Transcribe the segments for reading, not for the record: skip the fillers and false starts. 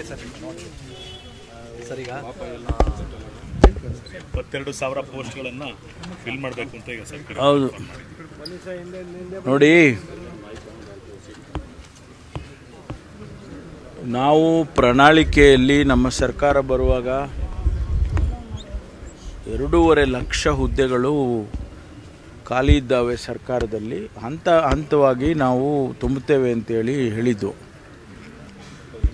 Sir ಈಗ 22,000 ಪೋಸ್ಟ್ಗಳನ್ನು fill ಮಾಡಬೇಕು ಅಂತ ಈಗ ಸರ್ಕಾರ. ಹೌದು ನೋಡಿ, ನಾವು ಪ್ರಣಾಳಿಕೆಯಲ್ಲಿ ನಮ್ಮ ಸರ್ಕಾರ ಬರುವಾಗ 2.5 ಲಕ್ಷ ಹುದ್ದೆಗಳು ಖಾಲಿ ಇದ್ದಾವೆ ಸರ್ಕಾರದಲ್ಲಿ, ಹಂತವಾಗಿ ನಾವು ತುಂಬುತ್ತೇವೆ ಅಂತೇಳಿ ಹೇಳಿದ್ದು.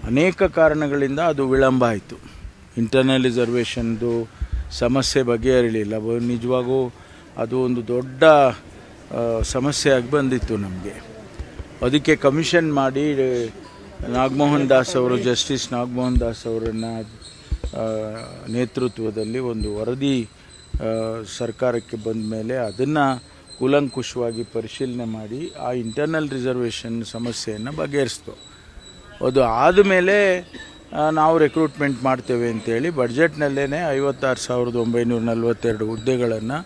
ಅನೇಕ ಕಾರಣಗಳಿಂದ ಅದು ವಿಳಂಬ ಆಯಿತು. ಇಂಟರ್ನಲ್ ರಿಸರ್ವೇಷನ್ದು ಸಮಸ್ಯೆ ಬಗೆಹರಿಲಿಲ್ಲ. ನಿಜವಾಗೂ ಅದು ಒಂದು ದೊಡ್ಡ ಸಮಸ್ಯೆಯಾಗಿ ಬಂದಿತ್ತು ನಮಗೆ. ಅದಕ್ಕೆ ಕಮಿಷನ್ ಮಾಡಿ ನಾಗಮೋಹನ್ ದಾಸ್ ಅವರು, ಜಸ್ಟಿಸ್ ನಾಗಮೋಹನ್ ದಾಸ್ ಅವರನ್ನು ನೇತೃತ್ವದಲ್ಲಿ ಒಂದು ವರದಿ ಸರ್ಕಾರಕ್ಕೆ ಬಂದ ಮೇಲೆ ಅದನ್ನು ಕೂಲಂಕುಷವಾಗಿ ಪರಿಶೀಲನೆ ಮಾಡಿ ಆ ಇಂಟರ್ನಲ್ ರಿಸರ್ವೇಷನ್ ಸಮಸ್ಯೆಯನ್ನು ಬಗೆಹರಿಸ್ತು. ಅದು ಆದಮೇಲೆ ನಾವು ರಿಕ್ರೂಟ್ಮೆಂಟ್ ಮಾಡ್ತೇವೆ ಅಂತೇಳಿ ಬಡ್ಜೆಟ್ನಲ್ಲೇ 56,942 ಹುದ್ದೆಗಳನ್ನು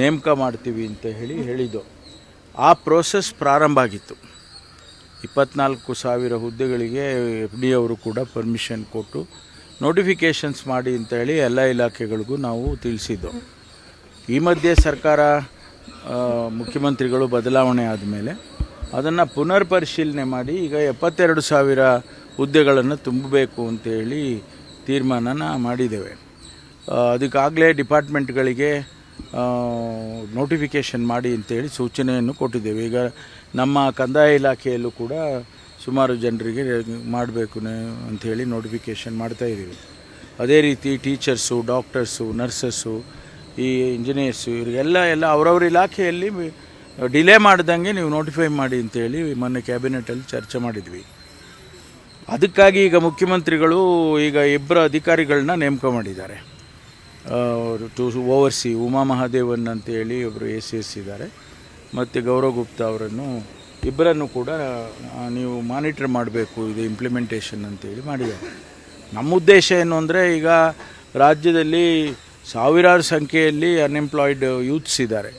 ನೇಮಕ ಮಾಡ್ತೀವಿ ಅಂತ ಹೇಳಿದ್ದು. ಆ ಪ್ರೋಸೆಸ್ ಪ್ರಾರಂಭ ಆಗಿತ್ತು. 24,000 ಹುದ್ದೆಗಳಿಗೆ FD ಅವರು ಕೂಡ ಪರ್ಮಿಷನ್ ಕೊಟ್ಟು ನೋಟಿಫಿಕೇಷನ್ಸ್ ಮಾಡಿ ಅಂತೇಳಿ ಎಲ್ಲ ಇಲಾಖೆಗಳಿಗೂ ನಾವು ತಿಳಿಸಿದ್ದು. ಈ ಮಧ್ಯೆ ಸರ್ಕಾರ ಮುಖ್ಯಮಂತ್ರಿಗಳು ಬದಲಾವಣೆ ಆದಮೇಲೆ ಅದನ್ನು ಪುನರ್ ಪರಿಶೀಲನೆ ಮಾಡಿ ಈಗ 72,000 ಹುದ್ದೆಗಳನ್ನು ತುಂಬಬೇಕು ಅಂತೇಳಿ ತೀರ್ಮಾನನ ಮಾಡಿದ್ದೇವೆ. ಅದಕ್ಕಾಗಲೇ ಡಿಪಾರ್ಟ್ಮೆಂಟ್ಗಳಿಗೆ ನೋಟಿಫಿಕೇಷನ್ ಮಾಡಿ ಅಂತೇಳಿ ಸೂಚನೆಯನ್ನು ಕೊಟ್ಟಿದ್ದೇವೆ. ಈಗ ನಮ್ಮ ಕಂದಾಯ ಇಲಾಖೆಯಲ್ಲೂ ಕೂಡ ಸುಮಾರು ಜನರಿಗೆ ಮಾಡಬೇಕು ಅಂಥೇಳಿ ನೋಟಿಫಿಕೇಷನ್ ಮಾಡ್ತಾಯಿದ್ದೀವಿ. ಅದೇ ರೀತಿ ಟೀಚರ್ಸು, ಡಾಕ್ಟರ್ಸು, ನರ್ಸಸ್ಸು, ಈ ಇಂಜಿನಿಯರ್ಸು ಇವರಿಗೆಲ್ಲ ಅವರವ್ರ ಇಲಾಖೆಯಲ್ಲಿ ಡಿಲೇ ಮಾಡ್ದಂಗೆ ನೀವು ನೋಟಿಫೈ ಮಾಡಿ ಅಂತೇಳಿ ಮೊನ್ನೆ ಕ್ಯಾಬಿನೆಟಲ್ಲಿ ಚರ್ಚೆ ಮಾಡಿದ್ವಿ. ಅದಕ್ಕಾಗಿ ಈಗ ಮುಖ್ಯಮಂತ್ರಿಗಳು ಈಗ 2 ಅಧಿಕಾರಿಗಳನ್ನ ನೇಮಕ ಮಾಡಿದ್ದಾರೆ. ಟು ಓವರ್ಸಿ ಉಮಾ ಮಹಾದೇವನ್ ಅಂತೇಳಿ ಒಬ್ಬರು ACS ಇದ್ದಾರೆ, ಮತ್ತು ಗೌರವ್ ಗುಪ್ತಾ ಅವರನ್ನು ಇಬ್ಬರನ್ನು ಕೂಡ ನೀವು ಮಾನಿಟರ್ ಮಾಡಬೇಕು ಇದು ಇಂಪ್ಲಿಮೆಂಟೇಷನ್ ಅಂತೇಳಿ ಮಾಡಿದ್ದಾರೆ. ನಮ್ಮ ಉದ್ದೇಶ ಏನು ಅಂದರೆ, ಈಗ ರಾಜ್ಯದಲ್ಲಿ ಸಾವಿರಾರು ಸಂಖ್ಯೆಯಲ್ಲಿ ಅನ್ಎಂಪ್ಲಾಯ್ಡ್ ಯೂತ್ಸ್ ಇದ್ದಾರೆ.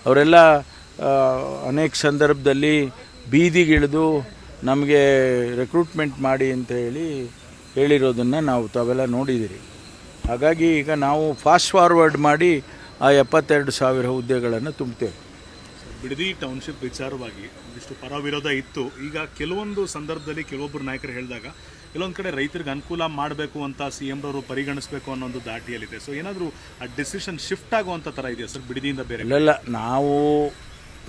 ಅವರೆಲ್ಲ ಅನೇಕ ಸಂದರ್ಭದಲ್ಲಿ ಬೀದಿಗಿಳಿದು ನಮಗೆ ರಿಕ್ರೂಟ್ಮೆಂಟ್ ಮಾಡಿ ಅಂತ ಹೇಳಿರೋದನ್ನು ನಾವು ತಾವೆಲ್ಲ ನೋಡಿದ್ದೀರಿ. ಹಾಗಾಗಿ ಈಗ ನಾವು ಫಾಸ್ಟ್ ಫಾರ್ವರ್ಡ್ ಮಾಡಿ ಆ 72,000 ಹುದ್ದೆಗಳನ್ನು ತುಂಬುತ್ತೇವೆ. ಬಿಡದಿ ಟೌನ್ಶಿಪ್ ವಿಚಾರವಾಗಿ ಒಂದಿಷ್ಟು ಪರ ವಿರೋಧ ಇತ್ತು. ಈಗ ಕೆಲವೊಂದು ಸಂದರ್ಭದಲ್ಲಿ ಕೆಲವೊಬ್ಬರು ನಾಯಕರು ಹೇಳಿದಾಗ ಕೆಲವೊಂದು ಕಡೆ ರೈತರಿಗೆ ಅನುಕೂಲ ಮಾಡಬೇಕು ಅಂತ CM ರವರು ಪರಿಗಣಿಸಬೇಕು ಅನ್ನೋ ಒಂದು ದಾಟಿಯಲ್ಲಿದೆ. ಸೊ ಏನಾದರೂ ಆ ಡಿಸಿಷನ್ ಶಿಫ್ಟ್ ಆಗುವಂಥ ಥರ ಇದೆಯಾ ಸರ್ ಬಿಡದಿಯಿಂದ ಬೇರೆ? ಇಲ್ಲ,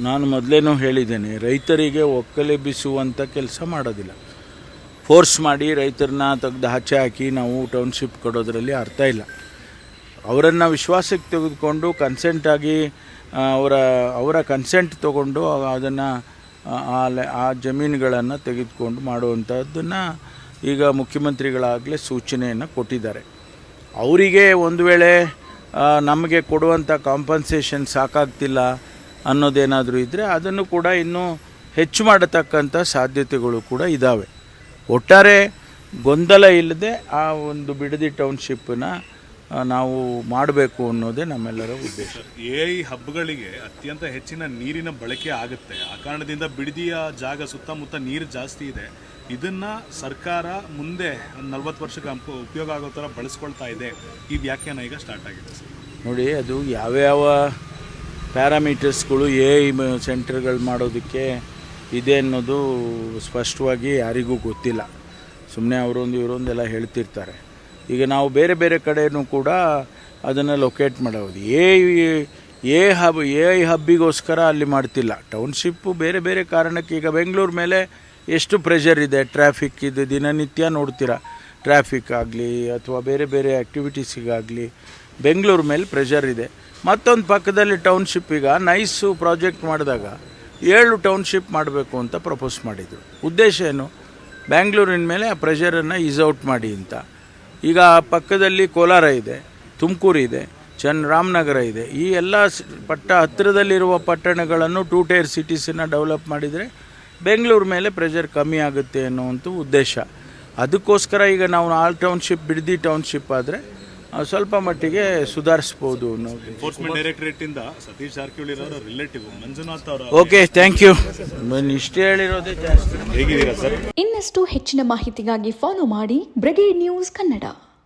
ನಾನು ಮೊದಲೇನೂ ಹೇಳಿದ್ದೇನೆ, ರೈತರಿಗೆ ಒಕ್ಕಲೆಬ್ಬಿಸುವಂಥ ಕೆಲಸ ಮಾಡೋದಿಲ್ಲ. ಫೋರ್ಸ್ ಮಾಡಿ ರೈತರನ್ನ ತೆಗೆದು ಆಚೆ ಹಾಕಿ ನಾವು ಟೌನ್ಶಿಪ್ ಕೊಡೋದ್ರಲ್ಲಿ ಅರ್ಥ ಇಲ್ಲ. ಅವರನ್ನು ವಿಶ್ವಾಸಕ್ಕೆ ತೆಗೆದುಕೊಂಡು ಕನ್ಸೆಂಟಾಗಿ ಅವರ ಕನ್ಸೆಂಟ್ ತೊಗೊಂಡು ಅದನ್ನು ಆ ಜಮೀನುಗಳನ್ನು ತೆಗೆದುಕೊಂಡು ಮಾಡುವಂಥದ್ದನ್ನು ಈಗ ಮುಖ್ಯಮಂತ್ರಿಗಳಾಗಲೇ ಸೂಚನೆಯನ್ನು ಕೊಟ್ಟಿದ್ದಾರೆ. ಅವರಿಗೆ ಒಂದು ವೇಳೆ ನಮಗೆ ಕೊಡುವಂಥ ಕಾಂಪನ್ಸೇಷನ್ ಸಾಕಾಗ್ತಿಲ್ಲ ಅನ್ನೋದೇನಾದರೂ ಇದ್ದರೆ ಅದನ್ನು ಕೂಡ ಇನ್ನೂ ಹೆಚ್ಚು ಮಾಡತಕ್ಕಂಥ ಸಾಧ್ಯತೆಗಳು ಕೂಡ ಇದ್ದಾವೆ. ಒಟ್ಟಾರೆ ಗೊಂದಲ ಇಲ್ಲದೆ ಆ ಒಂದು ಬಿಡದಿ ಟೌನ್ಶಿಪ್ಪನ್ನು ನಾವು ಮಾಡಬೇಕು ಅನ್ನೋದೇ ನಮ್ಮೆಲ್ಲರ ಉದ್ದೇಶ. AI ಹಬ್ಗಳಿಗೆ ಅತ್ಯಂತ ಹೆಚ್ಚಿನ ನೀರಿನ ಬಳಕೆ ಆಗುತ್ತೆ. ಆ ಕಾರಣದಿಂದ ಬಿಡದಿಯ ಜಾಗ ಸುತ್ತಮುತ್ತ ನೀರು ಜಾಸ್ತಿ ಇದೆ. ಇದನ್ನು ಸರ್ಕಾರ ಮುಂದೆ 40 ವರ್ಷಕ್ಕೆ ಉಪಯೋಗ ಆಗೋ ಥರ ಬಳಸ್ಕೊಳ್ತಾ ಇದೆ. ಈ ವ್ಯಾಖ್ಯಾನ ಈಗ ಸ್ಟಾರ್ಟ್ ಆಗಿದೆ ಸರ್. ನೋಡಿ, ಅದು ಯಾವ್ಯಾವ ಪ್ಯಾರಾಮೀಟರ್ಸ್ಗಳು AI ಸೆಂಟರ್ಗಳು ಮಾಡೋದಕ್ಕೆ ಇದೆ ಅನ್ನೋದು ಸ್ಪಷ್ಟವಾಗಿ ಯಾರಿಗೂ ಗೊತ್ತಿಲ್ಲ. ಸುಮ್ಮನೆ ಇವರೊಂದೆಲ್ಲ ಹೇಳ್ತಿರ್ತಾರೆ. ಈಗ ನಾವು ಬೇರೆ ಬೇರೆ ಕಡೆಯೂ ಕೂಡ ಅದನ್ನು ಲೊಕೇಟ್ ಮಾಡೋದು. AI ಹಬ್ಬಿಗೋಸ್ಕರ ಅಲ್ಲಿ ಮಾಡ್ತಿಲ್ಲ. ಟೌನ್ಶಿಪ್ಪು ಬೇರೆ ಬೇರೆ ಕಾರಣಕ್ಕೆ. ಈಗ ಬೆಂಗಳೂರು ಮೇಲೆ ಎಷ್ಟು ಪ್ರೆಷರ್ ಇದೆ, ಟ್ರಾಫಿಕ್ ಇದು ದಿನನಿತ್ಯ ನೋಡ್ತೀರಾ. ಟ್ರಾಫಿಕ್ ಆಗಲಿ ಅಥವಾ ಬೇರೆ ಬೇರೆ ಆ್ಯಕ್ಟಿವಿಟೀಸಿಗಾಗಲಿ ಬೆಂಗಳೂರು ಮೇಲೆ ಪ್ರೆಷರ್ ಇದೆ. ಮತ್ತೊಂದು ಪಕ್ಕದಲ್ಲಿ ಟೌನ್ಶಿಪ್, ಈಗ ನೈಸು ಪ್ರಾಜೆಕ್ಟ್ ಮಾಡಿದಾಗ 7 ಟೌನ್ಶಿಪ್ ಮಾಡಬೇಕು ಅಂತ ಪ್ರಪೋಸ್ ಮಾಡಿದರು. ಉದ್ದೇಶ ಏನು? ಬ್ಯಾಂಗ್ಳೂರಿನ ಮೇಲೆ ಆ ಪ್ರೆಷರನ್ನು ಈಸೌಟ್ ಮಾಡಿ ಅಂತ. ಈಗ ಪಕ್ಕದಲ್ಲಿ ಕೋಲಾರ ಇದೆ, ತುಮಕೂರು ಇದೆ, ರಾಮನಗರ ಇದೆ. ಈ ಎಲ್ಲ ಹತ್ತಿರದಲ್ಲಿರುವ ಪಟ್ಟಣಗಳನ್ನು 2 ಟೈರ್ ಸಿಟೀಸನ್ನು ಡೆವಲಪ್ ಮಾಡಿದರೆ ಬೆಂಗಳೂರು ಮೇಲೆ ಪ್ರೆಷರ್ ಕಮ್ಮಿ ಆಗುತ್ತೆ ಅನ್ನೋವಂಥ ಉದ್ದೇಶ. ಅದಕ್ಕೋಸ್ಕರ ಈಗ ನಾವು ಬಿಡದಿ ಟೌನ್ಶಿಪ್ ಆದರೆ ಸ್ವಲ್ಪ ಮಟ್ಟಿಗೆ ಸುಧಾರಿಸ್ಬೋದು ನಾವು. ಎನ್ಫೋರ್ಸ್ಮೆಂಟ್ ಡೈರೆಕ್ಟರೇಟ್ ಇಂದ ಸತೀಶ್ ಜಾರಕಿಹೊಳಿ ಅವರ ರಿಲೇಟಿವ್ ಮಂಜುನಾಥ್ ಅವರ. Okay, thank you. ಇಷ್ಟೇ ಹೇಳಿರೋದೇ ಜಾಸ್ತಿ. ಹೇಗಿದ್ದೀರಾ ಸರ್? ಇನ್ನಷ್ಟು ಹೆಚ್ಚಿನ ಮಾಹಿತಿಗಾಗಿ ಫಾಲೋ ಮಾಡಿ ಬ್ರಿಗೇಡ್ ನ್ಯೂಸ್ ಕನ್ನಡ.